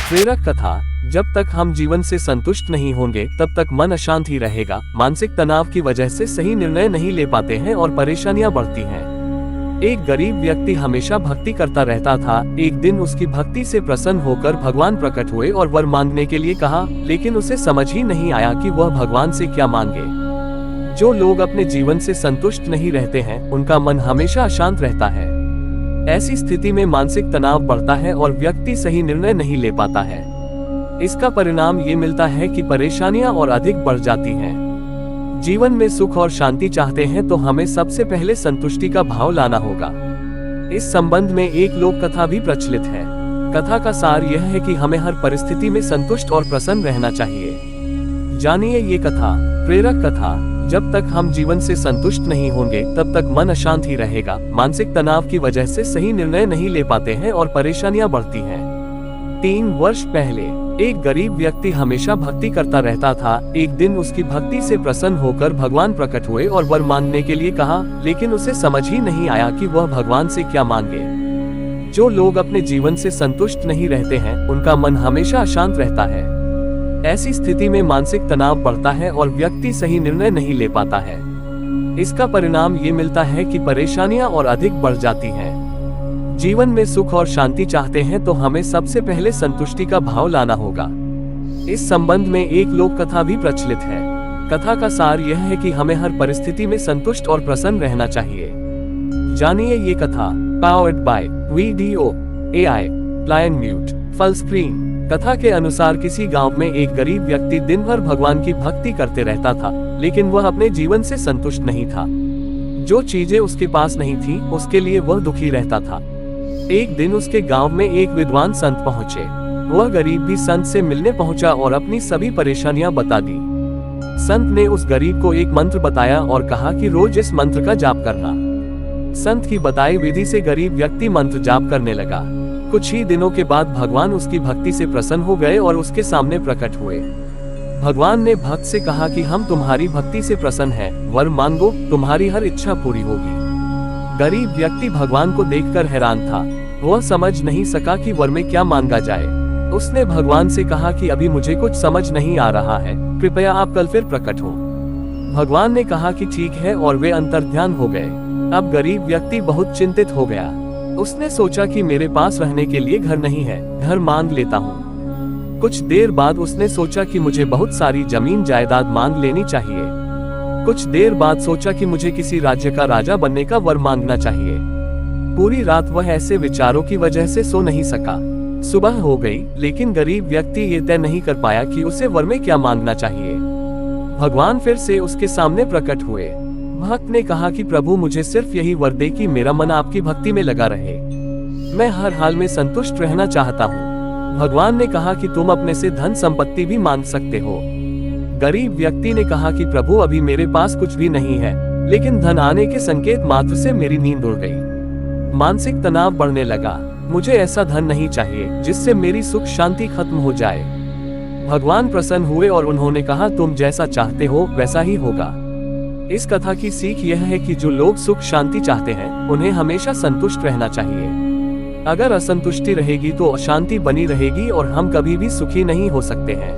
प्रेरक कथा। जब तक हम जीवन से संतुष्ट नहीं होंगे तब तक मन अशांत ही रहेगा। मानसिक तनाव की वजह से सही निर्णय नहीं ले पाते हैं और परेशानियां बढ़ती हैं। एक गरीब व्यक्ति हमेशा भक्ति करता रहता था। एक दिन उसकी भक्ति से प्रसन्न होकर भगवान प्रकट हुए और वर मांगने के लिए कहा, लेकिन उसे समझ ही नहीं आया कि वह भगवान से क्या मांगे। जो लोग अपने जीवन से संतुष्ट नहीं रहते हैं, उनका मन हमेशा अशांत रहता है। ऐसी स्थिति में मानसिक तनाव बढ़ता है और व्यक्ति सही निर्णय नहीं ले पाता है। इसका परिणाम ये मिलता है कि परेशानियां और अधिक बढ़ जाती हैं। जीवन में सुख और शांति चाहते हैं तो हमें सबसे पहले संतुष्टि का भाव लाना होगा। इस संबंध में एक लोक कथा भी प्रचलित है। कथा का सार यह है कि हमें हर परिस्थिति में संतुष्ट और प्रसन्न रहना चाहिए। जानिए ये कथा। प्रेरक कथा। जब तक हम जीवन से संतुष्ट नहीं होंगे तब तक मन अशांत ही रहेगा। मानसिक तनाव की वजह से सही निर्णय नहीं ले पाते हैं और परेशानियां बढ़ती हैं। 3 वर्ष पहले एक गरीब व्यक्ति हमेशा भक्ति करता रहता था। एक दिन उसकी भक्ति से प्रसन्न होकर भगवान प्रकट हुए और वर मांगने के लिए कहा, लेकिन उसे समझ ही नहीं आया कि वह भगवान से क्या मांगे। जो लोग अपने जीवन से संतुष्ट नहीं रहते हैं, उनका मन हमेशा अशांत रहता है। ऐसी स्थिति में मानसिक तनाव बढ़ता है और व्यक्ति सही निर्णय नहीं ले पाता है। इसका परिणाम ये मिलता है कि परेशानियां और अधिक बढ़ जाती हैं। जीवन में सुख और शांति चाहते हैं तो हमें सबसे पहले संतुष्टि का भाव लाना होगा। इस संबंध में एक लोक कथा भी प्रचलित है। कथा का सार यह है कि हमें हर परिस्थिति में संतुष्ट और प्रसन्न रहना चाहिए। जानिए ये कथा। Powered by video AI lion mute full screen. कथा के अनुसार किसी गांव में एक गरीब व्यक्ति दिन भर भगवान की भक्ति करते रहता था, लेकिन वह अपने जीवन से संतुष्ट नहीं था। जो चीजें उसके पास नहीं थी, उसके लिए वह दुखी रहता था। एक दिन उसके गांव में एक विद्वान संत पहुंचे। वह गरीब भी संत से मिलने पहुंचा और अपनी सभी परेशानियां बता दी। संत ने उस गरीब को एक मंत्र बताया और कहा कि रोज इस मंत्र का जाप करना। संत की बताई विधि से गरीब व्यक्ति मंत्र जाप करने लगा। कुछ ही दिनों के बाद भगवान उसकी भक्ति से प्रसन्न हो गए और उसके सामने प्रकट हुए। भगवान ने भक्त से कहा कि हम तुम्हारी भक्ति से प्रसन्न हैं, वर मांगो, तुम्हारी हर इच्छा पूरी होगी। गरीब व्यक्ति भगवान को देखकर हैरान था। वह समझ नहीं सका कि वर में क्या मांगा जाए। उसने भगवान से कहा कि अभी मुझे कुछ समझ नहीं आ रहा है, कृपया आप कल फिर प्रकट हो। भगवान ने कहा कि ठीक है और वे अंतर्ध्यान हो गए। अब गरीब व्यक्ति बहुत चिंतित हो गया। उसने सोचा कि मेरे पास रहने के लिए घर नहीं है, घर मांग लेता हूँ। कुछ देर बाद उसने सोचा कि मुझे बहुत सारी जमीन जायदाद मांग लेनी चाहिए। कुछ देर बाद सोचा कि मुझे किसी राज्य का राजा बनने का वर मांगना चाहिए। पूरी रात वह ऐसे विचारों की वजह से सो नहीं सका। सुबह हो गई, लेकिन गरीब व्यक्ति ये तय नहीं कर पाया कि उसे वर में क्या मांगना चाहिए। भगवान फिर से उसके सामने प्रकट हुए। भक्त ने कहा कि प्रभु, मुझे सिर्फ यही वर दे कि मेरा मन आपकी भक्ति में लगा रहे। मैं हर हाल में संतुष्ट रहना चाहता हूँ। भगवान ने कहा कि तुम अपने से धन संपत्ति भी मांग सकते हो। गरीब व्यक्ति ने कहा कि प्रभु, अभी मेरे पास कुछ भी नहीं है, लेकिन धन आने के संकेत मात्र से मेरी नींद उड़ गई। मानसिक तनाव बढ़ने लगा। मुझे ऐसा धन नहीं चाहिए जिससे मेरी सुख शांति खत्म हो जाए। भगवान प्रसन्न हुए और उन्होंने कहा, तुम जैसा चाहते हो वैसा ही होगा। इस कथा की सीख यह है कि जो लोग सुख शांति चाहते हैं, उन्हें हमेशा संतुष्ट रहना चाहिए। अगर असंतुष्टि रहेगी तो अशांति बनी रहेगी और हम कभी भी सुखी नहीं हो सकते हैं।